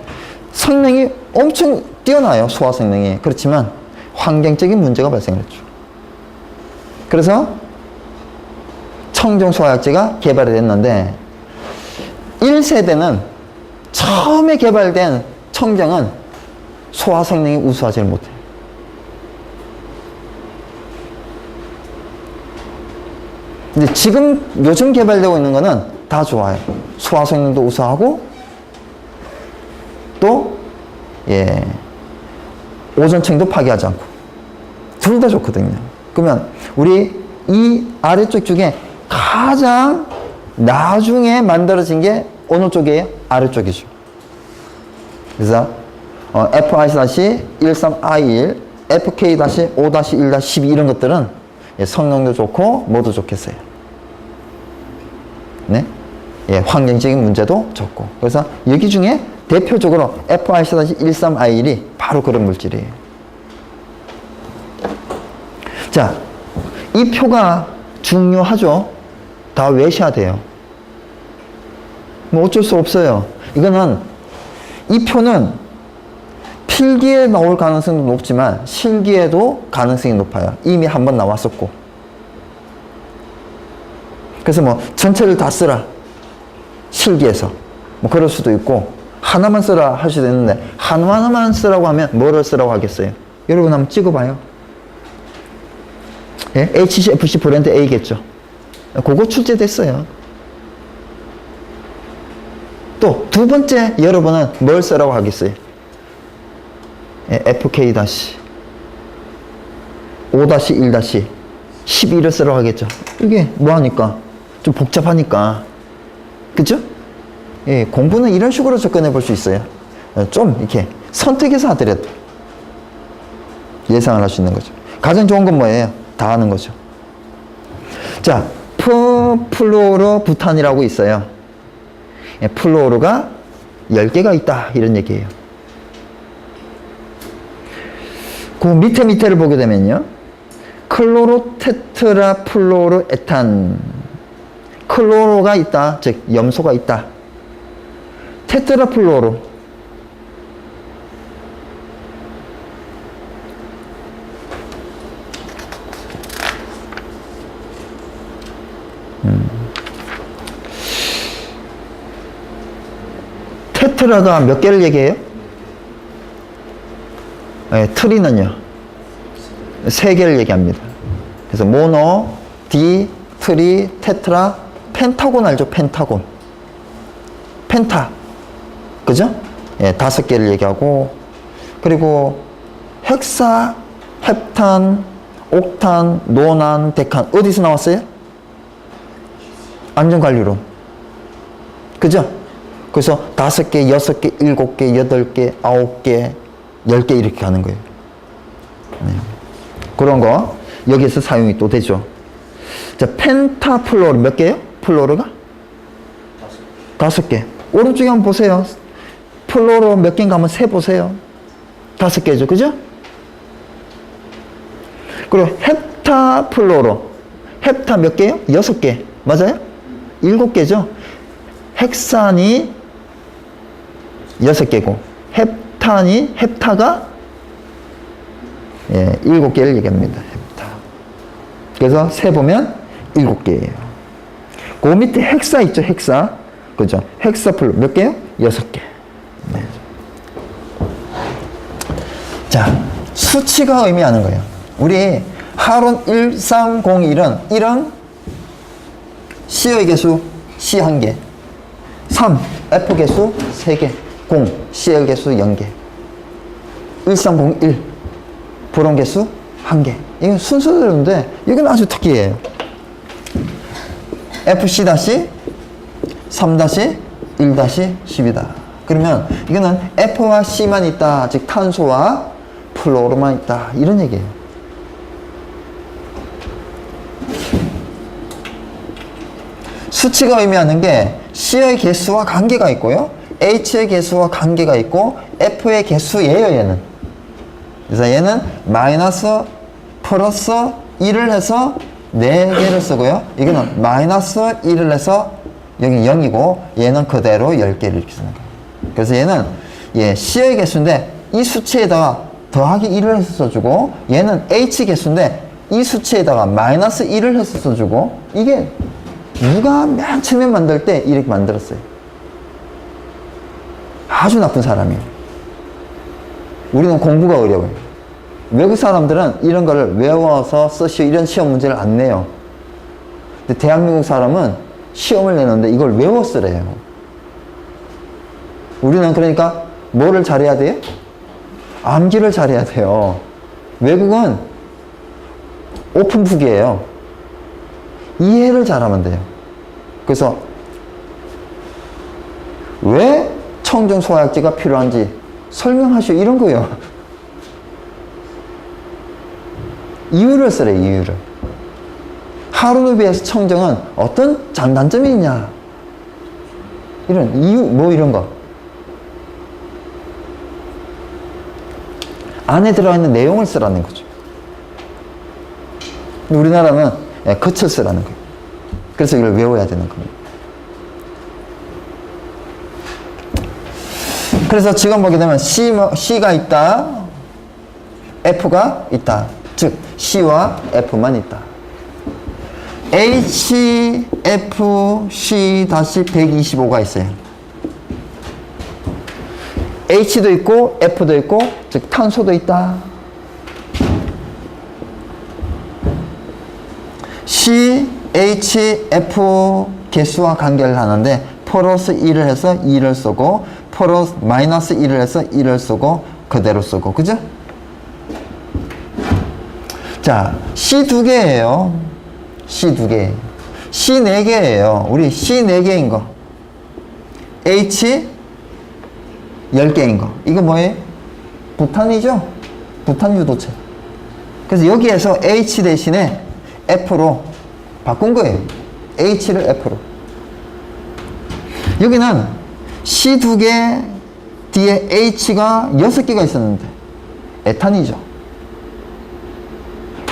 S1: 성능이 엄청 뛰어나요. 소화 성능이. 그렇지만 환경적인 문제가 발생했죠. 그래서 청정 소화약제가 개발이 됐는데 1세대는 처음에 개발된 청정은 소화 성능이 우수하지 못해요. 근데 지금 요즘 개발되고 있는 거는 다 좋아요. 소화 성능도 우수하고 또 예, 오존층도 파괴하지 않고 둘 다 좋거든요. 그러면 우리 이 아래쪽 중에 가장 나중에 만들어진 게 어느 쪽이에요? 아래쪽이죠. 그래서 FI-13I1, FK-5-1-12 이런 것들은 예, 성능도 좋고 뭐도 좋겠어요. 네? 예, 환경적인 문제도 좋고. 그래서 여기 중에 대표적으로 FI-13I1이 바로 그런 물질이에요. 자, 이 표가 중요하죠. 다 외셔야 돼요. 뭐 어쩔 수 없어요. 이거는 이 표는 필기에 나올 가능성도 높지만 실기에도 가능성이 높아요. 이미 한번 나왔었고. 그래서 뭐 전체를 다 쓰라. 실기에서. 뭐 그럴 수도 있고 하나만 쓰라 할 수도 있는데 하나만 쓰라고 하면 뭐를 쓰라고 하겠어요? 여러분 한번 찍어봐요. 예? HCFC 브랜드 A겠죠. 그거 출제됐어요. 또 두 번째 여러분은 뭘 쓰라고 하겠어요? 예, FK-5-1-12를 쓰라고 하겠죠. 이게 뭐하니까? 좀 복잡하니까. 그죠? 예, 공부는 이런 식으로 접근해 볼 수 있어요. 좀 이렇게 선택해서 하더라도 예상을 할 수 있는 거죠. 가장 좋은 건 뭐예요? 다 하는 거죠. 자, 플로로 부탄이라고 있어요. 예, 플로로가 10개가 있다 이런 얘기예요. 그 밑에를 보게 되면요. 클로로 테트라 플로로 에탄. 클로로가 있다. 즉 염소가 있다. 테트라 플로로. 테트라가 몇 개를 얘기해요? 네, 트리는요? 3개를 얘기합니다. 그래서 모노, 디, 트리, 테트라, 펜타곤 알죠? 펜타곤. 펜타. 그죠? 예, 5개를 얘기하고, 그리고 헥사, 헵탄, 옥탄, 노난, 데칸. 어디서 나왔어요? 안전관리론. 그죠? 그래서 5개, 6개, 7개, 8개, 9개, 10개 이렇게 가는 거예요. 네. 그런 거 여기에서 사용이 또 되죠. 자, 펜타플로르 몇 개예요? 플로르가? 5개. 오른쪽에 한번 보세요. 플로르 몇 개인가 한번 세보세요. 5개죠. 그죠? 그리고 헵타플로르. 헵타 몇 개예요? 6개. 맞아요? 7개죠? 헥산이 6개고, 헵타가 7개를 얘기합니다. 헵타. 그래서 세보면 7개예요. 그 밑에 헥사 있죠? 헥사. 그죠? 헥사플로 몇 개요? 6개. 네. 자, 수치가 의미하는 거예요. 우리 하론 1301은 1은 C의 개수 C 1개, 3 F 개수 3개, 0 CL 개수 0개, 1301 불온 개수 1개. 이건 순서대로인데 이건 아주 특이해요. FC-3-1-10이다. 그러면 이거는 F와 C만 있다. 즉 탄소와 플로르만 있다. 이런 얘기예요. 수치가 의미하는 게 C의 개수와 관계가 있고요. H의 개수와 관계가 있고 F의 개수예요. 얘는. 그래서 얘는 마이너스 플러스 1을 해서 4개를 쓰고요. 이거는 마이너스 1을 해서 여기 0이고 얘는 그대로 10개를 이렇게 쓰는 거예요. 그래서 얘는 C의 개수인데 이 수치에다가 더하기 1을 해서 써주고 얘는 H 개수인데 이 수치에다가 마이너스 1을 해서 써주고 이게 누가 맨 처음에 만들 때 이렇게 만들었어요. 아주 나쁜 사람이에요. 우리는 공부가 어려워요. 외국 사람들은 이런 거를 외워서 쓰시오 이런 시험 문제를 안 내요. 근데 대한민국 사람은 시험을 내는데 이걸 외워 쓰래요. 우리는 그러니까 뭐를 잘해야 돼요? 암기를 잘해야 돼요. 외국은 오픈북이에요. 이해를 잘하면 돼요. 그래서 왜 청정 소화약제가 필요한지 설명하시오 이런 거예요. 이유를 쓰래. 이유를. 하루에 비해서 청정은 어떤 장단점이 있냐 이런 이유 뭐 이런 거 안에 들어가 있는 내용을 쓰라는 거죠. 우리나라는 겉을 쓰라는 거예요. 그래서 이걸 외워야 되는 겁니다. 그래서 지금 보게 되면 C가 있다, F가 있다. 즉 C와 F만 있다. HFC-125가 있어요. H도 있고 F도 있고 즉 탄소도 있다. CHF 개수와 관계를 하는데 플러스 1을 해서 2를 쓰고 플러스 마이너스 1을 해서 1을 쓰고 그대로 쓰고 그죠? 자, C 2개예요. C 2개. C 4개예요. 우리 C 4개인 거. H 10개인 거. 이거 뭐예요? 부탄이죠? 부탄 유도체. 그래서 여기에서 H 대신에 F로 바꾼 거예요. H를 F로. 여기는 C 2개 뒤에 H가 6개가 있었는데 에탄이죠.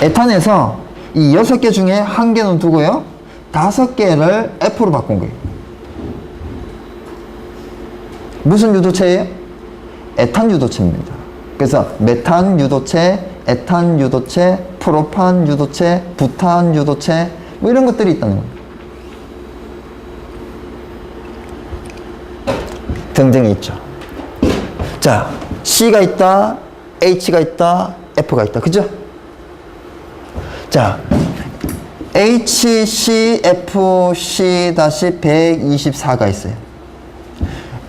S1: 에탄에서 이 6개 중에 1개는 두고요. 5개를 F로 바꾼 거예요. 무슨 유도체예요? 에탄 유도체입니다. 그래서 메탄 유도체, 에탄 유도체, 프로판 유도체, 부탄 유도체 뭐 이런 것들이 있다는 거예요. 등등이 있죠. 자, C가 있다, H가 있다, F가 있다. 그죠? 자, HCFC-124가 있어요.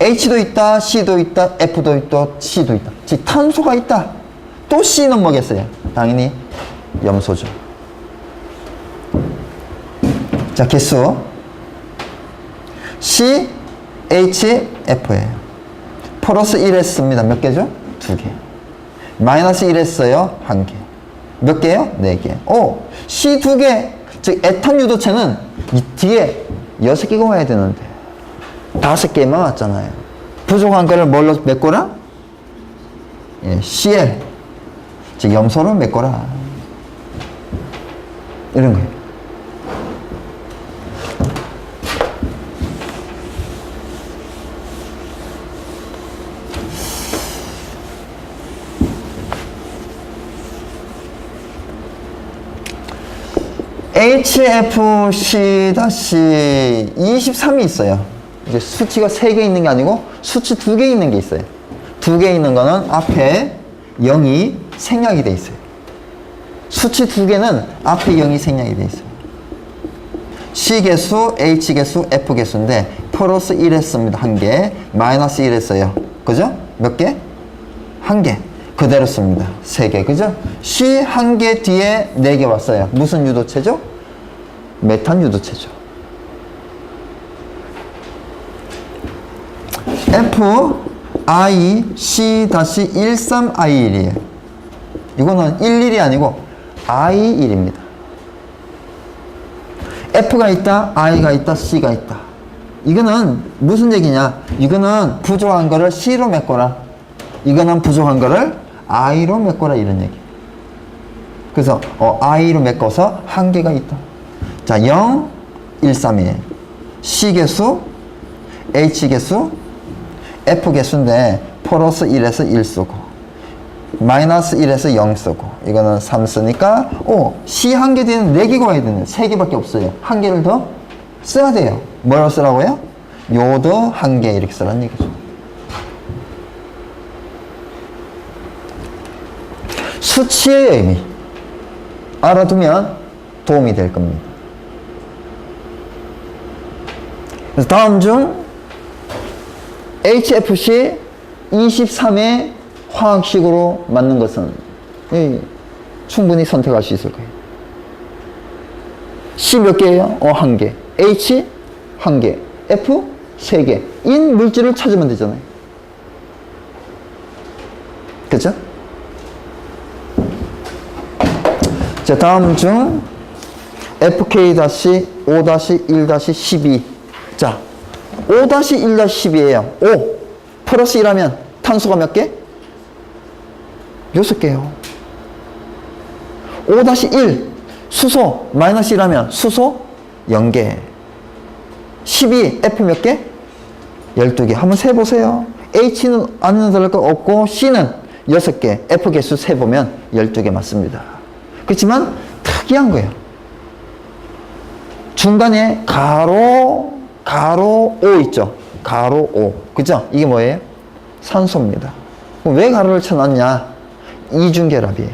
S1: H도 있다, C도 있다, F도 있다, C도 있다. 즉, 탄소가 있다. 또 C는 뭐겠어요? 당연히 염소죠. 자, 개수. C, H, F예요. 플러스 1 했습니다. 몇 개죠? 2개. 마이너스 1 했어요. 1개. 몇 개요? 4개. 오, C 2개. 즉, 에탄 유도체는 이 뒤에 6개가 와야 되는데 5개만 왔잖아요. 부족한 거를 뭘로 메꿔라? 예, CL. 즉, 염소를 메꿔라. 이런 거예요. HFC-23이 있어요. 이제 수치가 3개 있는 게 아니고 수치 2개 있는 게 있어요. 2개 있는 거는 앞에 0이 생략이 돼 있어요. 수치 2개는 앞에 0이 생략이 돼 있어요. C 개수, H 개수, F 개수인데 플러스 1 했습니다. 1개. 마이너스 1 했어요. 그죠? 몇 개? 1개. 그대로 씁니다. 3개. 그죠? C 1개 뒤에 4개 왔어요. 무슨 유도체죠? 메탄 유도체죠. F, I, C-13I1이에요. 이거는 11이 아니고 I1입니다. F가 있다, I가 있다, C가 있다. 이거는 무슨 얘기냐? 이거는 부족한 거를 C로 메꿔라. 이거는 부족한 거를 I로 메꿔라. 이런 얘기. 그래서 I로 메꿔서 1개가 있다. 자, 0, 1, 3이에요. C 개수, H 개수, F 개수인데 플러스 1에서 1 쓰고 마이너스 1에서 0 쓰고 이거는 3 쓰니까 C 1개 뒤에는 4개가 와야 되는 3개밖에 없어요. 1개를 더 써야 돼요. 뭐라고 쓰라고요? 요드 1개 이렇게 쓰라는 얘기죠. 수치의 의미 알아두면 도움이 될 겁니다. 그래서 다음 중 HFC 23의 화학식으로 맞는 것은 충분히 선택할 수 있을 거예요. C 몇 개예요? 1개. H 1개. F 3개. 인 물질을 찾으면 되잖아요. 그죠? 자, 다음 중 FK-5-1-12. 자, 5-1-12예요. 5 플러스 1하면 탄소가 몇 개? 6개요. 5-1 수소 마이너스 1하면 수소 0개. 12 F 몇 개? 12개. 한번 세보세요. H는 안 들어갈 거 없고 C는 6개. F 개수 세보면 12개 맞습니다. 그렇지만 특이한 거예요. 중간에 가로 5 있죠. 가로 5. 그죠? 이게 뭐예요? 산소입니다. 그럼 왜 가로를 쳐놨냐? 이중결합이에요.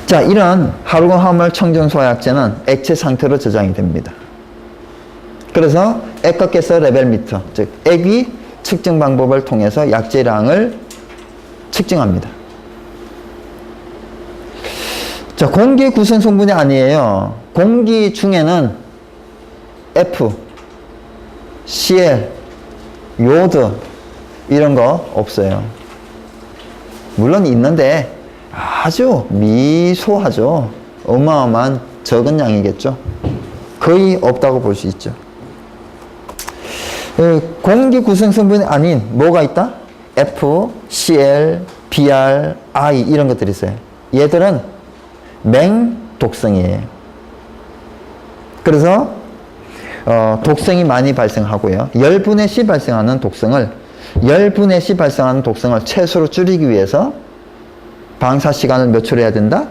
S1: 자, 이런 하루건 화물 청정소화약제는 액체 상태로 저장이 됩니다. 그래서 액각계서 레벨미터, 즉 액위 측정 방법을 통해서 약제량을 측정합니다. 자, 공기 구성 성분이 아니에요. 공기 중에는 F, Cl, 요드 이런 거 없어요. 물론 있는데 아주 미소하죠. 어마어마한 적은 양이겠죠. 거의 없다고 볼 수 있죠. 공기 구성 성분이 아닌 뭐가 있다? F, Cl, Br, I 이런 것들이 있어요. 얘들은 맹독성이에요. 그래서 독성이 많이 발생하고요. 열분의 시 발생하는 독성을 최소로 줄이기 위해서 방사 시간을 몇 초로 해야 된다?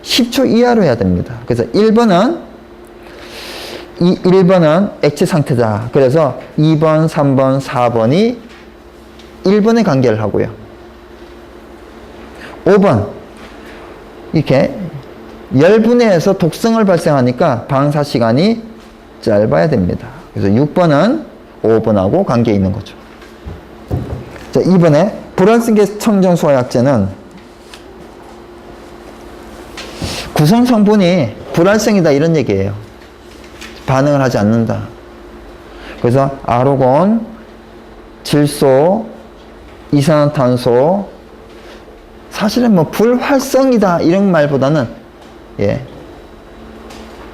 S1: 10초 이하로 해야 됩니다. 그래서 1번은 이 1번은 액체 상태다. 그래서 2번, 3번, 4번이 1번에 관계를 하고요. 5번 이렇게 열분해해서 독성을 발생하니까 방사 시간이 짧아야 됩니다. 그래서 6번은 5번하고 관계 있는 거죠. 자, 이번에 불활성계 청정소화약제는 구성 성분이 불활성이다 이런 얘기예요. 반응을 하지 않는다. 그래서 아로곤, 질소, 이산화탄소, 사실은 뭐 불활성이다 이런 말보다는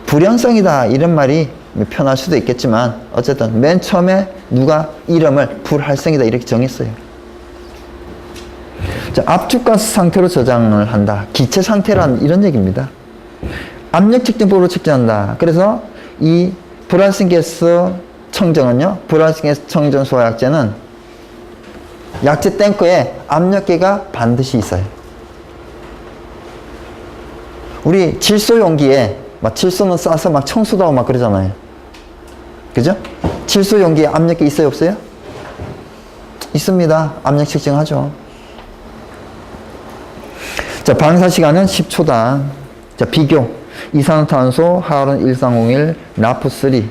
S1: 불연성이다 이런 말이 편할 수도 있겠지만 어쨌든 맨 처음에 누가 이름을 불활성이다 이렇게 정했어요. 자, 압축가스 상태로 저장을 한다. 기체 상태란 이런 얘기입니다. 압력 측정법으로 측정한다. 그래서 이 불활성가스 청정은요, 불활성가스 청정 소화약제는 약제 탱크에 압력계가 반드시 있어요. 우리 질소 용기에 막 질소는 싸서 막 청소도 하고 막 그러잖아요. 그죠? 질소 용기에 압력계 있어요, 없어요? 있습니다. 압력 측정하죠. 자, 방사 시간은 10초다. 자, 비교. 이산화탄소, 하얼은 1301, 나프3,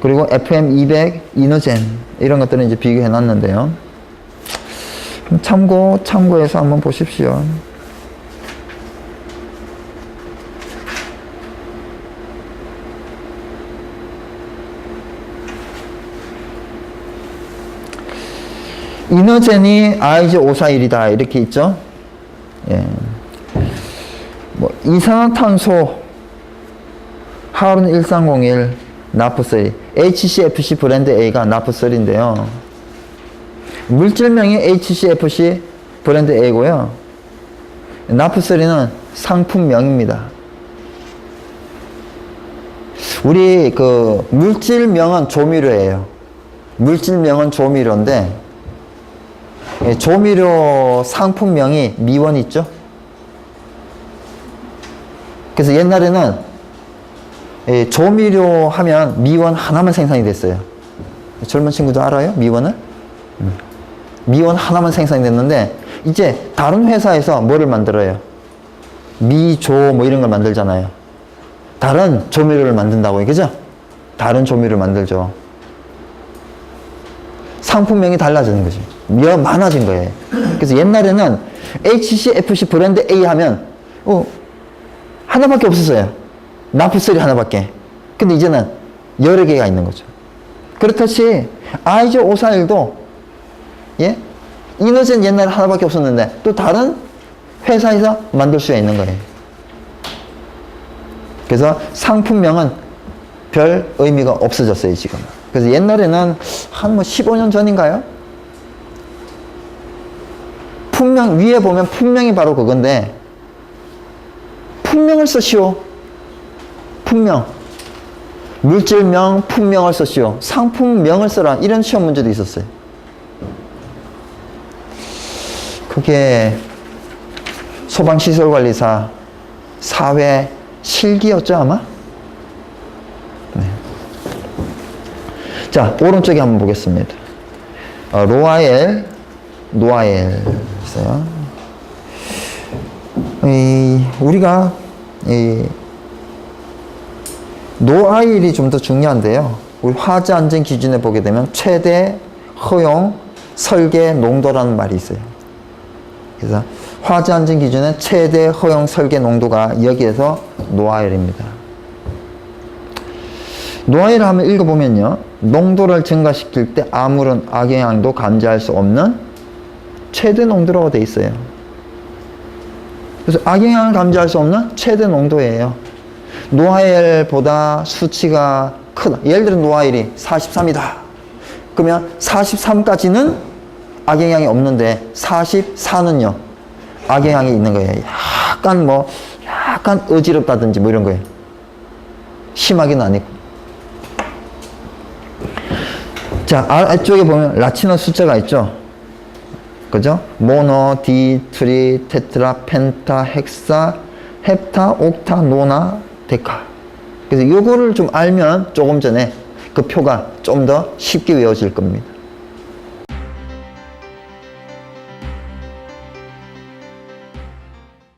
S1: 그리고 FM200, 이노젠. 이런 것들은 이제 비교해 놨는데요. 참고해서 한번 보십시오. 이노젠이 IJ541이다. 이렇게 있죠. 예. 뭐, 이산화탄소, 하얼은 1301, 나프3, HCFC 브랜드 A가 나프3인데요. 물질명이 HCFC 브랜드 A고요. 나프3는 상품명입니다. 우리 그 물질명은 조미료예요. 물질명은 조미료인데 조미료 상품명이 미원 있죠? 그래서 옛날에는 조미료 하면 미원 하나만 생산이 됐어요. 젊은 친구도 알아요? 미원을? 미원 하나만 생산이 됐는데 이제 다른 회사에서 뭐를 만들어요? 미조 뭐 이런 걸 만들잖아요. 다른 조미료를 만든다고요. 그죠? 다른 조미료를 만들죠. 상품명이 달라지는 거지. 많아진 거예요. 그래서 옛날에는 HCFC 브랜드 A 하면 하나밖에 없었어요. 나프3 하나밖에. 근데 이제는 여러 개가 있는 거죠. 그렇듯이 IJ541도 이노젠 옛날에 하나밖에 없었는데 또 다른 회사에서 만들 수가 있는 거예요. 그래서 상품명은 별 의미가 없어졌어요, 지금. 그래서 옛날에는 한 15년 전인가요? 품명, 위에 보면 품명이 바로 그건데, 품명을 쓰시오. 품명. 물질명, 품명을 쓰시오. 상품명을 써라. 이런 시험 문제도 있었어요. 그게 소방시설관리사 사회 실기였죠, 아마? 네. 자, 오른쪽에 한번 보겠습니다. 노아엘 있어요. 우리가 노아일이 좀 더 중요한데요. 우리 화재 안전 기준에 보게 되면 최대 허용 설계 농도라는 말이 있어요. 그래서 화재 안전 기준의 최대 허용 설계 농도가 여기에서 노아일입니다. 노아일을 한번 읽어보면요. 농도를 증가시킬 때 아무런 악영향도 감지할 수 없는 최대 농도라고 되어 있어요. 그래서 악영향을 감지할 수 없는 최대 농도예요. 노아일보다 수치가 크다. 예를 들어 노아일이 43이다. 그러면 43까지는 악영향이 없는데 44는요. 악영향이 있는 거예요. 약간 어지럽다든지 뭐 이런 거예요. 심하게는 아니고. 자, 아래쪽에 보면 라틴어 숫자가 있죠. 그죠? 모노, 디, 트리, 테트라, 펜타, 헥사, 헵타, 옥타, 노나, 데카. 그래서 요거를 좀 알면 조금 전에 그 표가 좀 더 쉽게 외워질 겁니다.